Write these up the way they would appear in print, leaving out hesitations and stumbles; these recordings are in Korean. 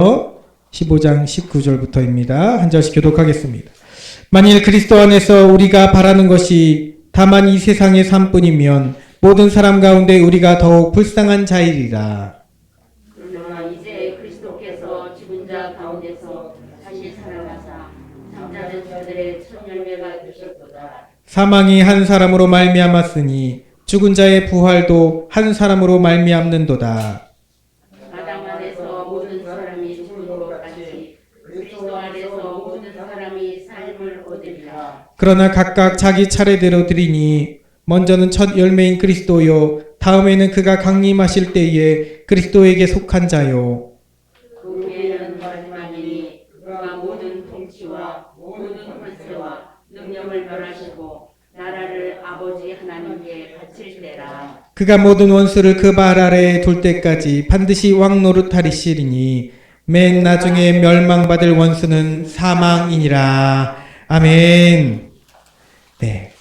15장 19절부터입니다. 한 절씩 교독하겠습니다. 만일 그리스도 안에서 우리가 바라는 것이 다만 이 세상의 삶뿐이면 모든 사람 가운데 우리가 더욱 불쌍한 자이리라. 그러나 이제 그리스도께서 죽은 자 가운데서 다시 살아나사 잠자는 자들의 첫 열매가 되셨도다. 사망이 한 사람으로 말미암았으니 죽은 자의 부활도 한 사람으로 말미암는도다. 아담 안에서 모든 사람이 죽은 것 같이 그리스도 안에서 모든 사람이 삶을 얻으리라. 그러나 각각 자기 차례대로 드리니 먼저는 첫 열매인 그리스도요, 다음에는 그가 강림하실 때에 그리스도에게 속한 자요, 그 후에는 마지막이니 그가 모든 통치와 모든 권세와 능력을 멸하시고 나라를 아버지 하나님께 바칠 때라. 그가 모든 원수를 그 발 아래에 둘 때까지 반드시 왕 노릇하리시리니 맨 나중에 멸망받을 원수는 사망이니라. 아멘. 네.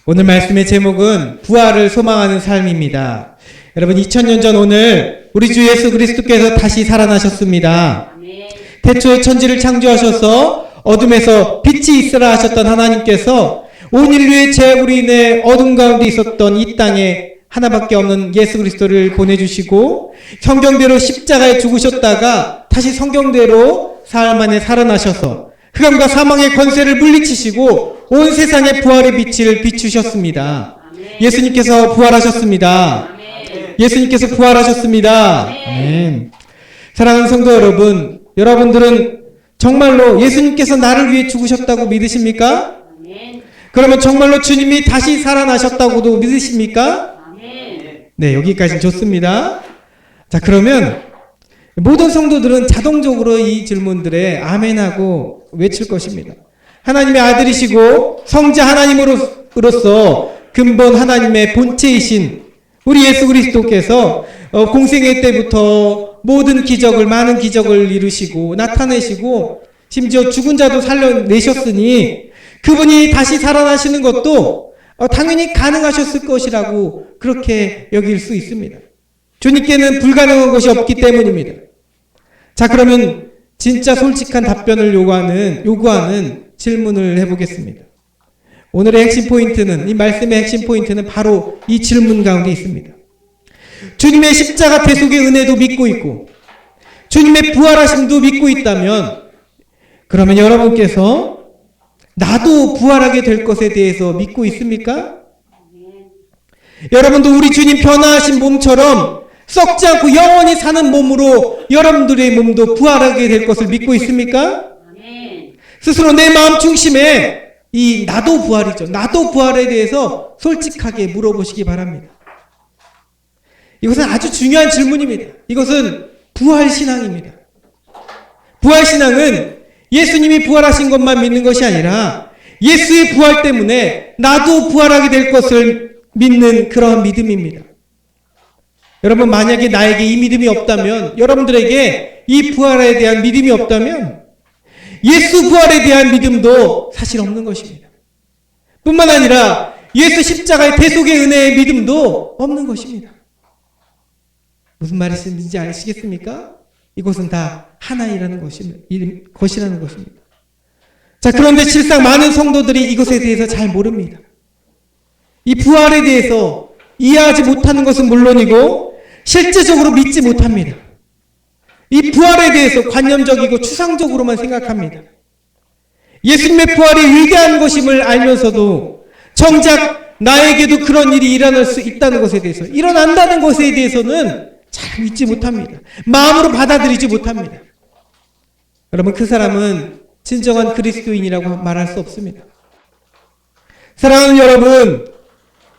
오늘 말씀의 제목은 부활을 소망하는 삶입니다. 여러분, 2000년 전 오늘 우리 주 예수 그리스도께서 다시 살아나셨습니다. 아멘. 태초에 천지를 창조하셔서 어둠에서 빛이 있으라 하셨던 하나님께서 온 인류의 죄악으로 인해 어둠 가운데 있었던 이 땅에 하나밖에 없는 예수 그리스도를 보내주시고 성경대로 십자가에 죽으셨다가 다시 성경대로 사흘 만에 살아나셔서 흑암과 사망의 권세를 물리치시고 온 세상에 부활의 빛을 비추셨습니다. 예수님께서 부활하셨습니다. 예수님께서 부활하셨습니다. 아멘. 사랑하는 성도 여러분, 여러분들은 정말로 예수님께서 나를 위해 죽으셨다고 믿으십니까? 아멘. 그러면 정말로 주님이 다시 살아나셨다고도 믿으십니까? 아멘. 네, 여기까지는 좋습니다. 자, 그러면 모든 성도들은 자동적으로 이 질문들에 아멘하고 외칠 것입니다. 하나님의 아들이시고 성자 하나님으로서 근본 하나님의 본체이신 우리 예수 그리스도께서 공생애 때부터 모든 기적을, 많은 기적을 이루시고 나타내시고 심지어 죽은 자도 살려내셨으니 그분이 다시 살아나시는 것도 당연히 가능하셨을 것이라고 그렇게 여길 수 있습니다. 주님께는 불가능한 것이 없기 때문입니다. 자, 그러면 진짜 솔직한 답변을 요구하는 질문을 해보겠습니다. 오늘의 핵심 포인트는, 이 말씀의 핵심 포인트는 바로 이 질문 가운데 있습니다. 주님의 십자가 대속의 은혜도 믿고 있고 주님의 부활하심도 믿고 있다면, 그러면 여러분께서 나도 부활하게 될 것에 대해서 믿고 있습니까? 여러분도 우리 주님 변화하신 몸처럼 썩지 않고 영원히 사는 몸으로 여러분들의 몸도 부활하게 될 것을 믿고 있습니까? 아멘. 스스로 내 마음 중심에 이 나도 부활이죠. 나도 부활에 대해서 솔직하게 물어보시기 바랍니다. 이것은 아주 중요한 질문입니다. 이것은 부활신앙입니다. 부활신앙은 예수님이 부활하신 것만 믿는 것이 아니라 예수의 부활 때문에 나도 부활하게 될 것을 믿는 그런 믿음입니다. 여러분, 만약에 나에게 이 믿음이 없다면, 여러분들에게 이 부활에 대한 믿음이 없다면 예수 부활에 대한 믿음도 사실 없는 것입니다. 뿐만 아니라 예수 십자가의 대속의 은혜의 믿음도 없는 것입니다. 무슨 말씀인지 아시겠습니까? 이것은 다 하나이라는 것이라는 것입니다. 자, 그런데 실상 많은 성도들이 이것에 대해서 잘 모릅니다. 이 부활에 대해서 이해하지 못하는 것은 물론이고 실제적으로 믿지 못합니다. 이 부활에 대해서 관념적이고 추상적으로만 생각합니다. 예수님의 부활이 위대한 것임을 알면서도 정작 나에게도 그런 일이 일어날 수 있다는 것에 대해서, 일어난다는 것에 대해서는 잘 믿지 못합니다. 마음으로 받아들이지 못합니다. 여러분, 그 사람은 진정한 그리스도인이라고 말할 수 없습니다. 사랑하는 여러분,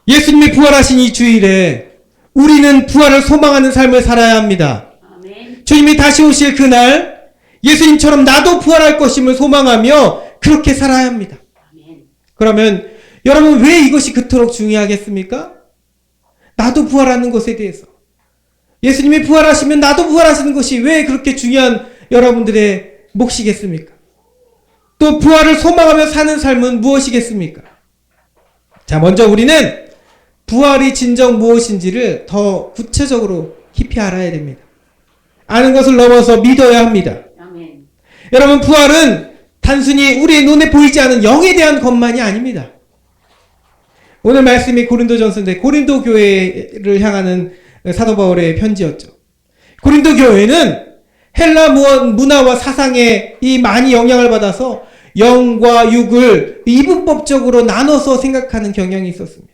예수님이 부활하신 이 주일에 우리는 부활을 소망하는 삶을 살아야 합니다. 아멘. 주님이 다시 오실 그날 예수님처럼 나도 부활할 것임을 소망하며 그렇게 살아야 합니다. 아멘. 그러면 여러분, 왜 이것이 그토록 중요하겠습니까? 나도 부활하는 것에 대해서, 예수님이 부활하시면 나도 부활하시는 것이 왜 그렇게 중요한 여러분들의 몫이겠습니까? 또 부활을 소망하며 사는 삶은 무엇이겠습니까? 자, 먼저 우리는 부활이 진정 무엇인지를 더 구체적으로 깊이 알아야 됩니다. 아는 것을 넘어서 믿어야 합니다. 아멘. 여러분, 부활은 단순히 우리의 눈에 보이지 않는 영에 대한 것만이 아닙니다. 오늘 말씀이 고린도전서인데 고린도 교회를 향하는 사도 바울의 편지였죠. 고린도 교회는 헬라 문화와 사상에 이 많이 영향을 받아서 영과 육을 이분법적으로 나눠서 생각하는 경향이 있었습니다.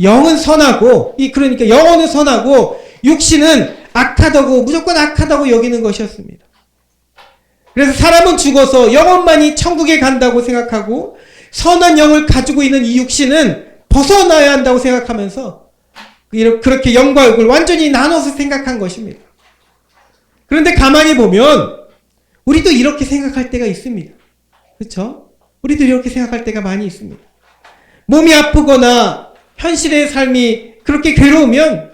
영은 선하고, 그러니까 영혼은 선하고 육신은 악하다고, 무조건 악하다고 여기는 것이었습니다. 그래서 사람은 죽어서 영혼만이 천국에 간다고 생각하고 선한 영을 가지고 있는 이 육신은 벗어나야 한다고 생각하면서 그렇게 영과 육을 완전히 나눠서 생각한 것입니다. 그런데 가만히 보면 우리도 이렇게 생각할 때가 있습니다. 그렇죠? 우리도 이렇게 생각할 때가 많이 있습니다. 몸이 아프거나 현실의 삶이 그렇게 괴로우면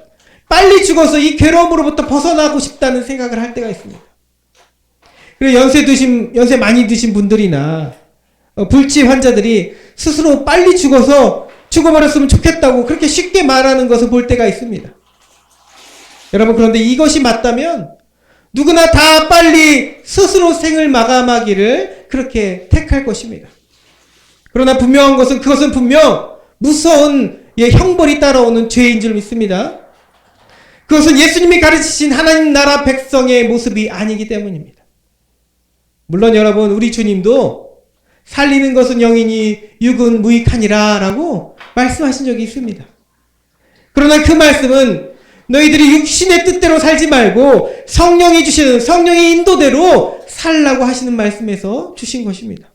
빨리 죽어서 이 괴로움으로부터 벗어나고 싶다는 생각을 할 때가 있습니다. 그리고 연세 많이 드신 분들이나 불치 환자들이 스스로 빨리 죽어버렸으면 좋겠다고 그렇게 쉽게 말하는 것을 볼 때가 있습니다. 여러분, 그런데 이것이 맞다면 누구나 다 빨리 스스로 생을 마감하기를 그렇게 택할 것입니다. 그러나 분명한 것은 그것은 분명 무서운 형벌이 따라오는 죄인 줄 믿습니다. 그것은 예수님이 가르치신 하나님 나라 백성의 모습이 아니기 때문입니다. 물론 여러분, 우리 주님도 살리는 것은 영이니 육은 무익하니라 라고 말씀하신 적이 있습니다. 그러나 그 말씀은 너희들이 육신의 뜻대로 살지 말고 성령이 주시는, 성령의 인도대로 살라고 하시는 말씀에서 주신 것입니다.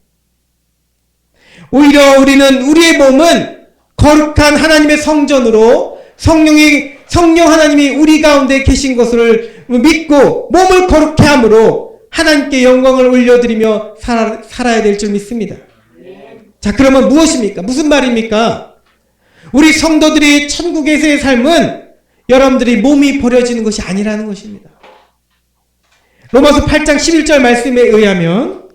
오히려 우리는 우리의 몸은 거룩한 하나님의 성전으로 성령 하나님이 우리 가운데 계신 것을 믿고 몸을 거룩해 함으로 하나님께 영광을 올려드리며 살아야 될 줄 믿습니다. 자, 그러면 무엇입니까? 무슨 말입니까? 우리 성도들이 천국에서의 삶은 여러분들이 몸이 버려지는 것이 아니라는 것입니다. 로마서 8장 11절 말씀에 의하면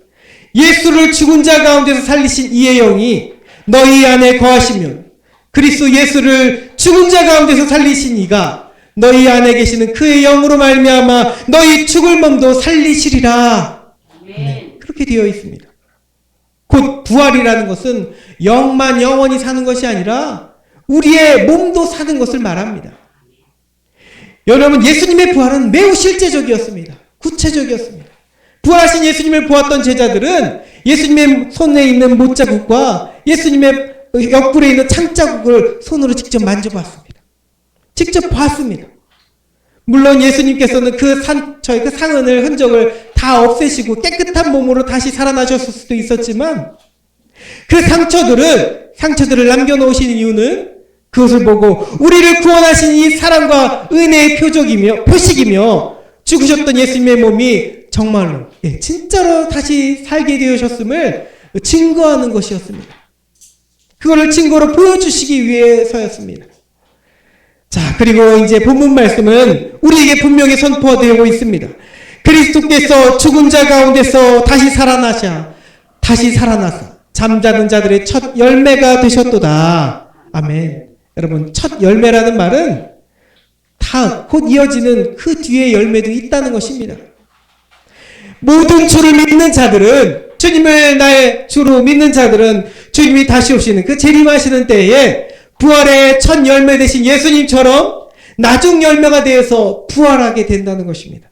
예수를 죽은 자 가운데서 살리신 이의 영이 너희 안에 거하시면 그리스도 예수를 죽은 자 가운데서 살리신 이가 너희 안에 계시는 그의 영으로 말미암아 너희 죽을 몸도 살리시리라. 네, 그렇게 되어 있습니다. 곧 부활이라는 것은 영만 영원히 사는 것이 아니라 우리의 몸도 사는 것을 말합니다. 여러분, 예수님의 부활은 매우 실제적이었습니다. 구체적이었습니다. 부활하신 예수님을 보았던 제자들은 예수님의 손에 있는 못자국과 예수님의 옆구리에 있는 창자국을 손으로 직접 만져봤습니다. 직접 봤습니다. 물론 예수님께서는 그 상흔을, 흔적을 다 없애시고 깨끗한 몸으로 다시 살아나셨을 수도 있었지만 그 상처들을 남겨놓으신 이유는 그것을 보고 우리를 구원하신 이 사랑과 은혜의 표식이며 죽으셨던 예수님의 몸이 정말로, 진짜로 다시 살게 되셨음을 증거하는 것이었습니다. 그거를 증거로 보여주시기 위해서였습니다. 자, 그리고 이제 본문 말씀은 우리에게 분명히 선포되고 있습니다. 그리스도께서 죽은 자 가운데서 다시 살아나사 잠자는 자들의 첫 열매가 되셨도다. 아멘. 여러분, 첫 열매라는 말은 곧 이어지는 그 뒤에 열매도 있다는 것입니다. 모든 주를 믿는 자들은, 주님을 나의 주로 믿는 자들은 주님이 다시 오시는 그 재림하시는 때에 부활의 첫 열매 되신 예수님처럼 나중 열매가 되어서 부활하게 된다는 것입니다.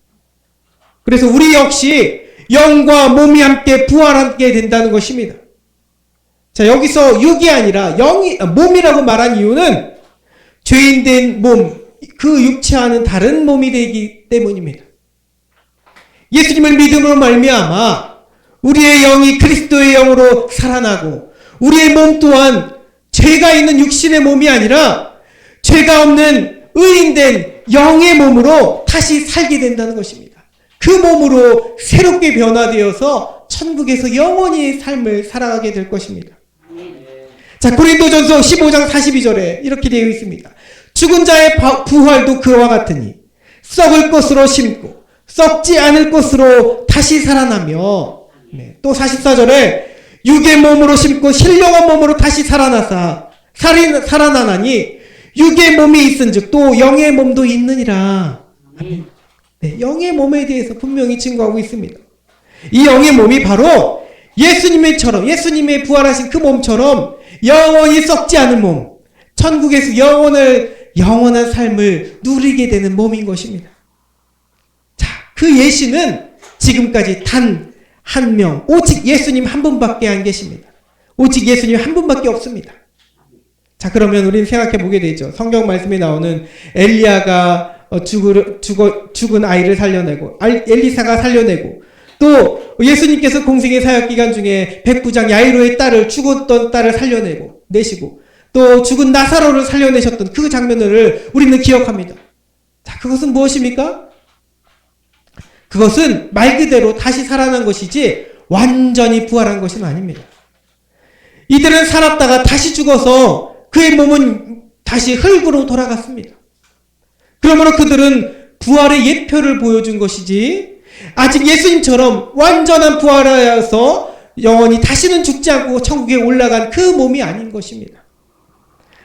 그래서 우리 역시 영과 몸이 함께 부활하게 된다는 것입니다. 자, 여기서 육이 아니라 몸이라고 말한 이유는 죄인된 몸, 그 육체와는 다른 몸이 되기 때문입니다. 예수님을 믿음으로 말미암아 우리의 영이 그리스도의 영으로 살아나고 우리의 몸 또한 죄가 있는 육신의 몸이 아니라 죄가 없는 의인된 영의 몸으로 다시 살게 된다는 것입니다. 그 몸으로 새롭게 변화되어서 천국에서 영원히 삶을 살아가게 될 것입니다. 자, 고린도전서 15장 42절에 이렇게 되어 있습니다. 죽은 자의 부활도 그와 같으니 썩을 것으로 심고 썩지 않을 것으로 다시 살아나며, 또 44절에 육의 몸으로 심고 신령한 몸으로 다시 살아나나니 육의 몸이 있은즉 또 영의 몸도 있느니라. 아멘. 네, 영의 몸에 대해서 분명히 증거하고 있습니다. 이 영의 몸이 바로 예수님의 부활하신 그 몸처럼 영원히 썩지 않은 몸, 천국에서 영원한 삶을 누리게 되는 몸인 것입니다. 자, 그 예시는 지금까지 단 한 명, 오직 예수님 한 분밖에 안 계십니다. 오직 예수님 한 분밖에 없습니다. 자, 그러면 우리는 생각해 보게 되죠. 성경 말씀에 나오는 엘리야가 죽은 아이를 살려내고, 엘리사가 살려내고, 또 예수님께서 공생의 사역 기간 중에 백부장 야이로의 죽었던 딸을 살려내시고, 또 죽은 나사로를 살려내셨던 그 장면을 우리는 기억합니다. 자, 그것은 무엇입니까? 그것은 말 그대로 다시 살아난 것이지 완전히 부활한 것은 아닙니다. 이들은 살았다가 다시 죽어서 그의 몸은 다시 흙으로 돌아갔습니다. 그러므로 그들은 부활의 예표를 보여준 것이지 아직 예수님처럼 완전한 부활하여서 영원히 다시는 죽지 않고 천국에 올라간 그 몸이 아닌 것입니다.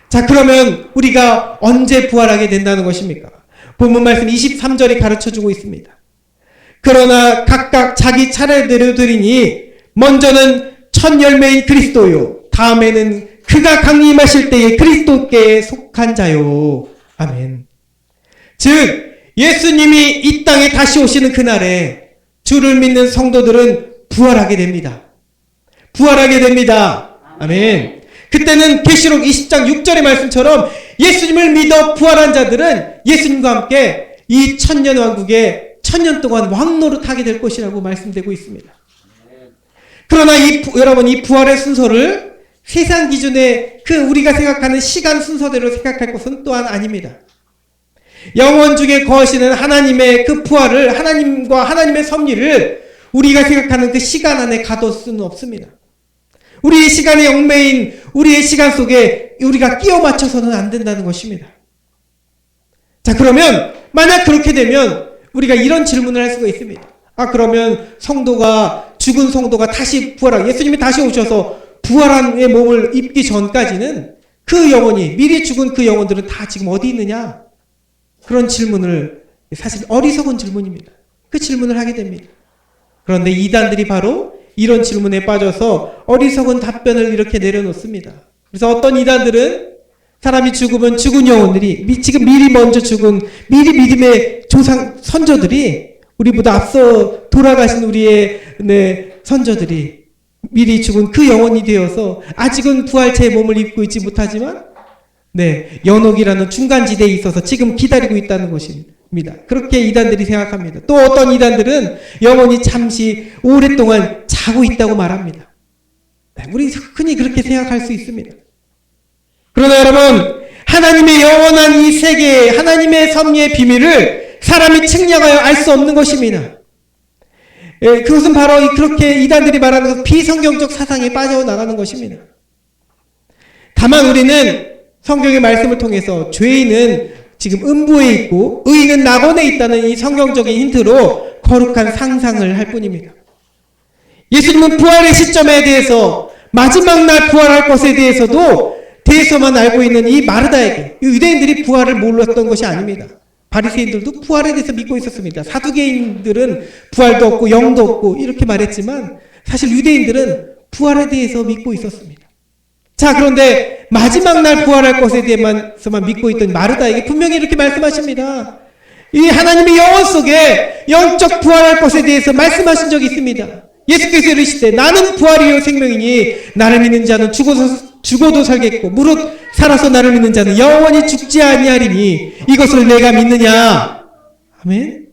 자, 그러면 우리가 언제 부활하게 된다는 것입니까? 본문 말씀 23절이 가르쳐주고 있습니다. 그러나 각각 자기 차례대로 드리니 먼저는 첫 열매인 그리스도요, 다음에는 그가 강림하실 때에 그리스도께 속한 자요. 아멘. 즉 예수님이 이 땅에 다시 오시는 그날에 주를 믿는 성도들은 부활하게 됩니다. 부활하게 됩니다. 아멘. 그때는 계시록 20장 6절의 말씀처럼 예수님을 믿어 부활한 자들은 예수님과 함께 이 천년 왕국에 천년 동안 왕노릇하게 될 것이라고 말씀되고 있습니다. 그러나 여러분, 이 부활의 순서를 세상 기준의 우리가 생각하는 시간 순서대로 생각할 것은 또한 아닙니다. 영원 중에 거하시는 하나님의 그 부활을, 하나님과 하나님의 섭리를 우리가 생각하는 그 시간 안에 가둘 수는 없습니다. 우리의 시간의 얽매인 우리의 시간 속에 우리가 끼워 맞춰서는 안 된다는 것입니다. 자, 그러면 만약 그렇게 되면 우리가 이런 질문을 할 수가 있습니다. 그러면 죽은 성도가 다시 부활하고 예수님이 다시 오셔서 부활한의 몸을 입기 전까지는 그 영혼이, 미리 죽은 그 영혼들은 다 지금 어디 있느냐? 그런 질문을, 사실 어리석은 질문입니다. 그 질문을 하게 됩니다. 그런데 이단들이 바로 이런 질문에 빠져서 어리석은 답변을 이렇게 내려놓습니다. 그래서 어떤 이단들은 사람이 죽으면 죽은 영혼들이, 지금 미리 먼저 죽은, 미리 믿음의 선조들이, 우리보다 앞서 돌아가신 우리의 선조들이 미리 죽은 그 영혼이 되어서 아직은 부활체의 몸을 입고 있지 못하지만 연옥이라는 중간지대에 있어서 지금 기다리고 있다는 것입니다. 그렇게 이단들이 생각합니다. 또 어떤 이단들은 영혼이 잠시 오랫동안 자고 있다고 말합니다. 우리 흔히 그렇게 생각할 수 있습니다. 그러나 여러분, 하나님의 영원한 이 세계에 하나님의 섭리의 비밀을 사람이 측량하여 알 수 없는 것입니다. 그것은 바로 그렇게 이단들이 말하는 비성경적 사상에 빠져나가는 것입니다. 다만 우리는 성경의 말씀을 통해서 죄인은 지금 음부에 있고 의인은 낙원에 있다는 이 성경적인 힌트로 거룩한 상상을 할 뿐입니다. 예수님은 부활의 시점에 대해서, 마지막 날 부활할 것에 대해서만 알고 있는 이 마르다에게, 유대인들이 부활을 몰랐던 것이 아닙니다. 바리새인들도 부활에 대해서 믿고 있었습니다. 사두개인들은 부활도 없고 영도 없고 이렇게 말했지만 사실 유대인들은 부활에 대해서 믿고 있었습니다. 자, 그런데 마지막 날 부활할 것에 대해서만 믿고 있던 마르다에게 분명히 이렇게 말씀하십니다. 이 하나님의 영혼 속에 영적 부활할 것에 대해서 말씀하신 적이 있습니다. 예수께서 이르시되 나는 부활이요 생명이니 나를 믿는 자는 죽어도 살겠고 무릇 살아서 나를 믿는 자는 영원히 죽지 아니하리니 이것을 내가 믿느냐. 아멘.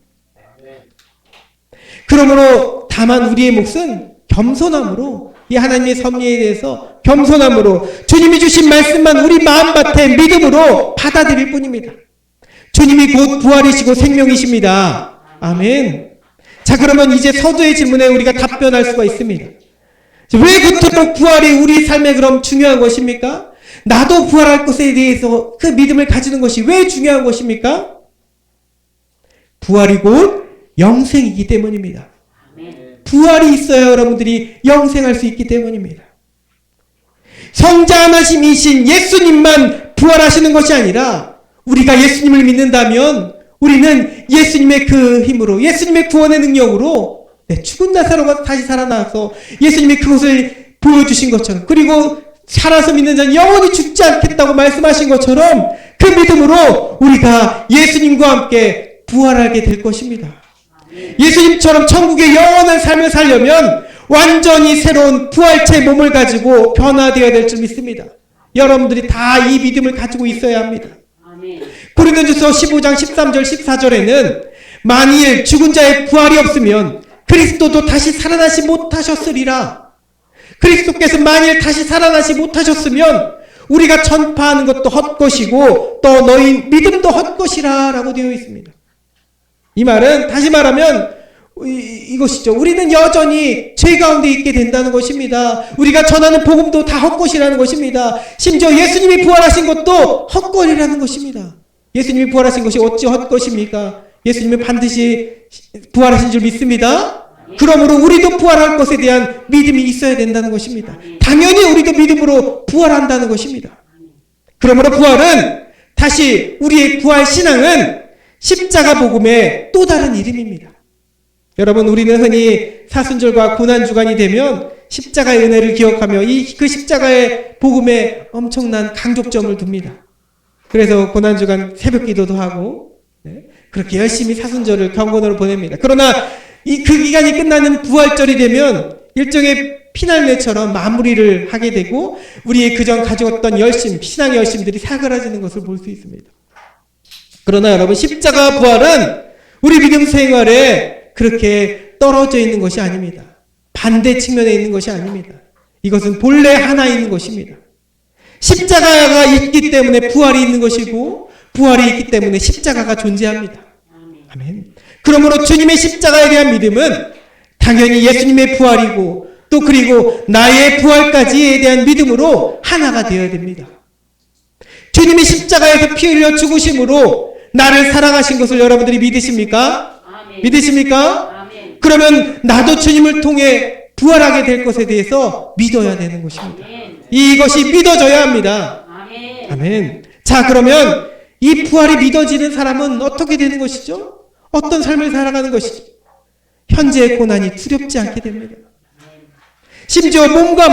그러므로 다만 우리의 몫은 겸손함으로, 이 하나님의 섭리에 대해서 겸손함으로 주님이 주신 말씀만 우리 마음밭에 믿음으로 받아들일 뿐입니다. 주님이 곧 부활이시고 생명이십니다. 아멘. 자, 그러면 이제 서두의 질문에 우리가 답변할 수가 있습니다. 왜 그토록 부활이 우리 삶에 그럼 중요한 것입니까? 나도 부활할 것에 대해서 그 믿음을 가지는 것이 왜 중요한 것입니까? 부활이 곧 영생이기 때문입니다. 부활이 있어야 여러분들이 영생할 수 있기 때문입니다. 성자하심이신 예수님만 부활하시는 것이 아니라 우리가 예수님을 믿는다면 우리는 예수님의 그 힘으로, 예수님의 구원의 능력으로 죽은 나사로가 다시 살아나서 예수님이 그것을 보여주신 것처럼, 그리고 살아서 믿는 자는 영원히 죽지 않겠다고 말씀하신 것처럼 그 믿음으로 우리가 예수님과 함께 부활하게 될 것입니다. 예수님처럼 천국의 영원한 삶을 살려면 완전히 새로운 부활체 몸을 가지고 변화되어야 될 줄 믿습니다. 여러분들이 다 이 믿음을 가지고 있어야 합니다. 고린도전서 15장 13절 14절에는 만일 죽은 자의 부활이 없으면 그리스도도 다시 살아나시 못하셨으리라. 그리스도께서 만일 다시 살아나시 못하셨으면 우리가 전파하는 것도 헛것이고 또 너희 믿음도 헛것이라 라고 되어 있습니다. 이 말은 다시 말하면 이것이죠. 우리는 여전히 죄 가운데 있게 된다는 것입니다. 우리가 전하는 복음도 다 헛것이라는 것입니다. 심지어 예수님이 부활하신 것도 헛것이라는 것입니다. 예수님이 부활하신 것이 어찌 헛것입니까? 예수님은 반드시 부활하신 줄 믿습니다. 그러므로 우리도 부활할 것에 대한 믿음이 있어야 된다는 것입니다. 당연히 우리도 믿음으로 부활한다는 것입니다. 그러므로 부활은, 다시 우리의 부활 신앙은 십자가 복음의 또 다른 이름입니다. 여러분, 우리는 흔히 사순절과 고난주간이 되면 십자가의 은혜를 기억하며 그 십자가의 복음에 엄청난 강조점을 둡니다. 그래서 고난주간 새벽 기도도 하고 그렇게 열심히 사순절을 경건으로 보냅니다. 그러나 그 기간이 끝나는 부활절이 되면 일종의 피날레처럼 마무리를 하게 되고 우리의 그전 가져왔던 열심, 신앙의 열심들이 사그라지는 것을 볼 수 있습니다. 그러나 여러분, 십자가 부활은 우리 믿음 생활에 그렇게 떨어져 있는 것이 아닙니다. 반대 측면에 있는 것이 아닙니다. 이것은 본래 하나 있는 것입니다. 십자가가 있기 때문에 부활이 있는 것이고 부활이 있기 때문에 십자가가 존재합니다. 아멘. 그러므로 주님의 십자가에 대한 믿음은 당연히 예수님의 부활이고 또 그리고 나의 부활까지에 대한 믿음으로 하나가 되어야 됩니다. 주님이 십자가에서 피 흘려 죽으심으로 나를 사랑하신 것을 여러분들이 믿으십니까? 아멘. 믿으십니까? 아멘. 그러면 나도 주님을 통해 부활하게 될 것에 대해서 믿어야 되는 것입니다. 아멘. 이것이 믿어져야 합니다. 아멘. 아멘. 자, 그러면 이 부활이 믿어지는 사람은 어떻게 되는 것이죠? 어떤 삶을 살아가는 것이죠? 현재의 고난이 두렵지 않게 됩니다. 심지어 몸과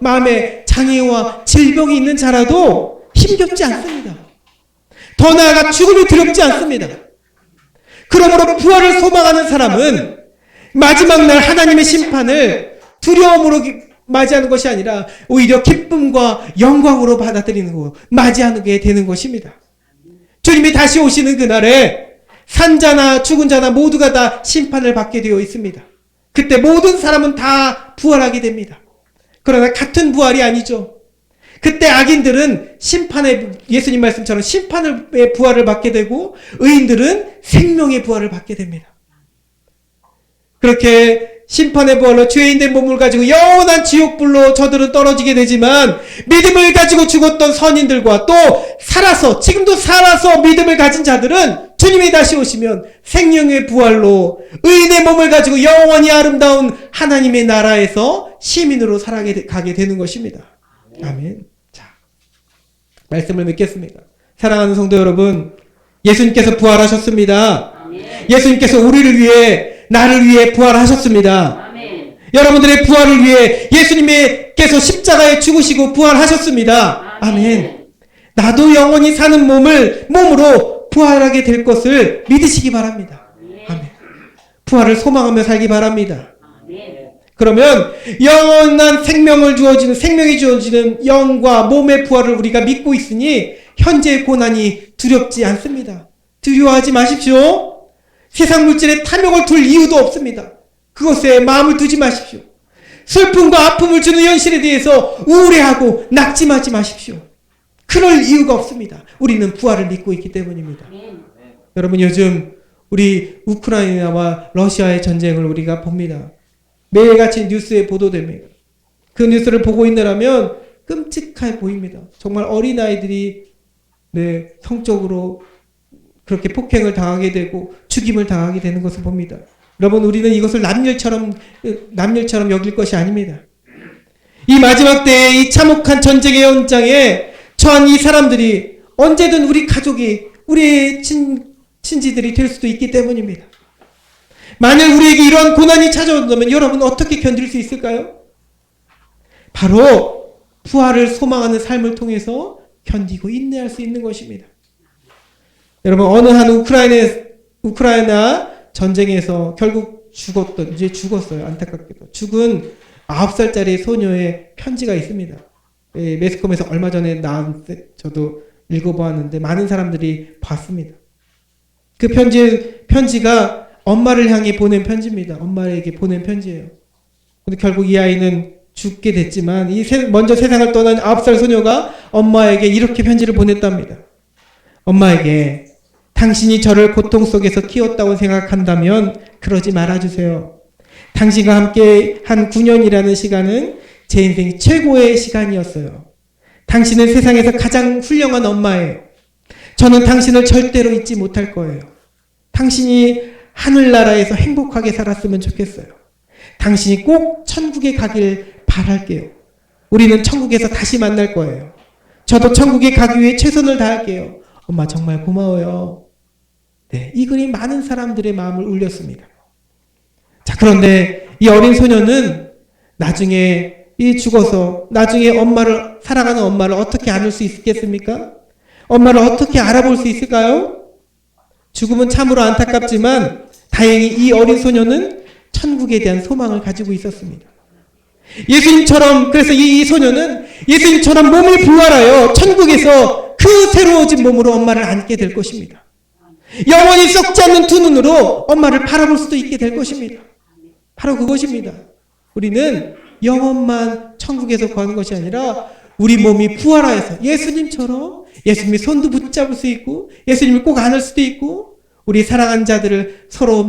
마음에 장애와 질병이 있는 자라도 힘겹지 않습니다. 더 나아가 죽음이 두렵지 않습니다. 그러므로 부활을 소망하는 사람은 마지막 날 하나님의 심판을 두려움으로 맞이하는 것이 아니라 오히려 기쁨과 영광으로 받아들이는 거, 맞이하게 되는 것입니다. 주님이 다시 오시는 그날에 산자나 죽은 자나 모두가 다 심판을 받게 되어 있습니다. 그때 모든 사람은 다 부활하게 됩니다. 그러나 같은 부활이 아니죠. 그때 악인들은 예수님 말씀처럼 심판의 부활을 받게 되고 의인들은 생명의 부활을 받게 됩니다. 그렇게 심판의 부활로 죄인된 몸을 가지고 영원한 지옥불로 저들은 떨어지게 되지만 믿음을 가지고 죽었던 선인들과 또 지금도 살아서 믿음을 가진 자들은 주님이 다시 오시면 생명의 부활로 의인의 몸을 가지고 영원히 아름다운 하나님의 나라에서 시민으로 살아가게 되는 것입니다. 아멘. 자, 말씀을 맺겠습니다. 사랑하는 성도 여러분, 예수님께서 부활하셨습니다. 아멘. 예수님께서 우리를 위해, 나를 위해 부활하셨습니다. 아멘. 여러분들의 부활을 위해 예수님께서 십자가에 죽으시고 부활하셨습니다. 아멘. 아멘. 나도 영원히 사는 몸으로 부활하게 될 것을 믿으시기 바랍니다. 아멘. 부활을 소망하며 살기 바랍니다. 아멘. 그러면 영원한 생명이 주어지는 영과 몸의 부활을 우리가 믿고 있으니 현재의 고난이 두렵지 않습니다. 두려워하지 마십시오. 세상 물질에 탐욕을 둘 이유도 없습니다. 그것에 마음을 두지 마십시오. 슬픔과 아픔을 주는 현실에 대해서 우울해하고 낙심하지 마십시오. 그럴 이유가 없습니다. 우리는 부활을 믿고 있기 때문입니다. 여러분, 요즘 우리 우크라이나와 러시아의 전쟁을 우리가 봅니다. 매일같이 뉴스에 보도됩니다. 그 뉴스를 보고 있느라면 끔찍해 보입니다. 정말 어린아이들이 성적으로 그렇게 폭행을 당하게 되고 죽임을 당하게 되는 것을 봅니다. 여러분, 우리는 이것을 남일처럼 여길 것이 아닙니다. 이 마지막 때에 이 참혹한 전쟁의 현장에 처한 이 사람들이 언제든 우리 가족이, 우리의 친지들이 될 수도 있기 때문입니다. 만약 우리에게 이러한 고난이 찾아온다면 여러분 어떻게 견딜 수 있을까요? 바로 부활을 소망하는 삶을 통해서 견디고 인내할 수 있는 것입니다. 여러분 어느 한 우크라이나 전쟁에서 결국 이제 죽었어요. 안타깝게도. 죽은 9살짜리 소녀의 편지가 있습니다. 매스컴에서 얼마 전에 나왔는데 저도 읽어보았는데 많은 사람들이 봤습니다. 그 편지가 엄마를 향해 보낸 편지입니다. 엄마에게 보낸 편지예요. 근데 결국 이 아이는 죽게 됐지만 먼저 세상을 떠난 9살 소녀가 엄마에게 이렇게 편지를 보냈답니다. 엄마에게 당신이 저를 고통 속에서 키웠다고 생각한다면 그러지 말아주세요. 당신과 함께 한 9년이라는 시간은 제 인생 최고의 시간이었어요. 당신은 세상에서 가장 훌륭한 엄마예요. 저는 당신을 절대로 잊지 못할 거예요. 당신이 하늘나라에서 행복하게 살았으면 좋겠어요. 당신이 꼭 천국에 가길 바랄게요. 우리는 천국에서 다시 만날 거예요. 저도 천국에 가기 위해 최선을 다할게요. 엄마 정말 고마워요. 네, 이 글이 많은 사람들의 마음을 울렸습니다. 자, 그런데 이 어린 소녀는 나중에 죽어서 나중에 사랑하는 엄마를 어떻게 안을 수 있겠습니까? 엄마를 어떻게 알아볼 수 있을까요? 죽음은 참으로 안타깝지만 다행히 이 어린 소녀는 천국에 대한 소망을 가지고 있었습니다. 예수님처럼 그래서 이 소녀는 예수님처럼 몸이 부활하여 천국에서 그 새로워진 몸으로 엄마를 안게 될 것입니다. 영원히 썩지 않는 두 눈으로 엄마를 바라볼 수도 있게 될 것입니다. 바로 그것입니다. 우리는 영혼만 천국에서 구하는 것이 아니라 우리 몸이 부활하여서 예수님처럼 예수님의 손도 붙잡을 수 있고 예수님을 꼭 안을 수도 있고 우리 사랑하는 자들을 서로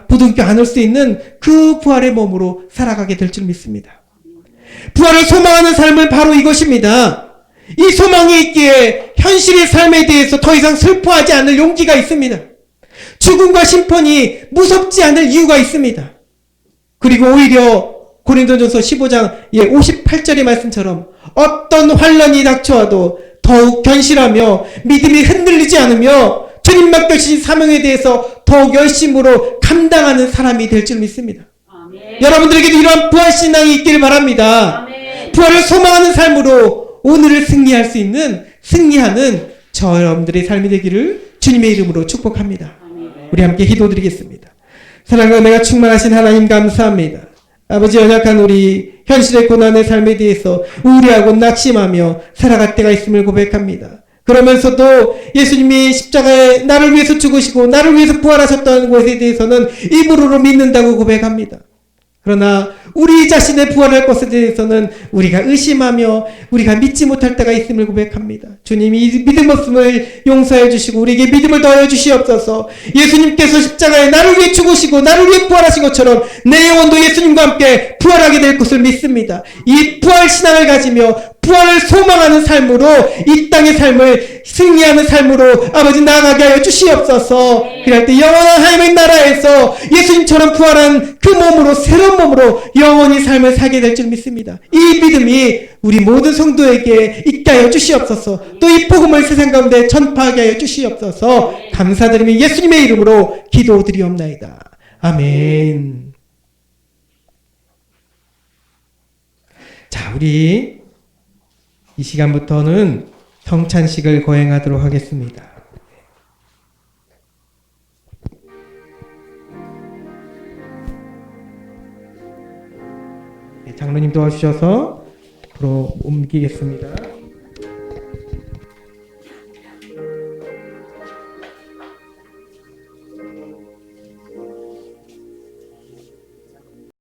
부둥켜 안을 수 있는 그 부활의 몸으로 살아가게 될 줄 믿습니다. 부활을 소망하는 삶은 바로 이것입니다. 이 소망이 있기에 현실의 삶에 대해서 더 이상 슬퍼하지 않을 용기가 있습니다. 죽음과 심판이 무섭지 않을 이유가 있습니다. 그리고 오히려 고린도전서 15장 58절의 말씀처럼 어떤 환난이 닥쳐와도 더욱 견실하며 믿음이 흔들리지 않으며 주님 맡겨주신 사명에 대해서 더욱 열심으로 감당하는 사람이 될 줄 믿습니다. 아멘. 여러분들에게도 이러한 부활신앙이 있기를 바랍니다. 아멘. 부활을 소망하는 삶으로 오늘을 승리하는 저 여러분들의 삶이 되기를 주님의 이름으로 축복합니다. 아멘. 우리 함께 기도드리겠습니다. 사랑과 은혜가 충만하신 하나님 감사합니다. 아버지 연약한 우리 현실의 고난의 삶에 대해서 우울해하고 낙심하며 살아갈 때가 있음을 고백합니다. 그러면서도 예수님이 십자가에 나를 위해서 죽으시고 나를 위해서 부활하셨다는 것에 대해서는 입으로 믿는다고 고백합니다. 그러나 우리 자신의 부활할 것에 대해서는 우리가 의심하며 우리가 믿지 못할 때가 있음을 고백합니다. 주님이 이 믿음 없음을 용서해 주시고 우리에게 믿음을 더하여 주시옵소서. 예수님께서 십자가에 나를 위해 죽으시고 나를 위해 부활하신 것처럼 내 영혼도 예수님과 함께 부활하게 될 것을 믿습니다. 이 부활 신앙을 가지며 부활을 소망하는 삶으로 이 땅의 삶을 승리하는 삶으로 아버지 나아가게 하여 주시옵소서. 그럴 때 영원한 하나님의 나라에서 예수님처럼 부활한 그 몸으로 새로운 몸으로 영원히 삶을 살게 될 줄 믿습니다. 이 믿음이 우리 모든 성도에게 있게 하여 주시옵소서. 또 이 복음을 세상 가운데 전파하게 하여 주시옵소서. 감사드리며 예수님의 이름으로 기도드리옵나이다. 아멘. 자, 우리 이 시간부터는 성찬식을 거행하도록 하겠습니다. 장로님 도와주셔서 앞으로 옮기겠습니다.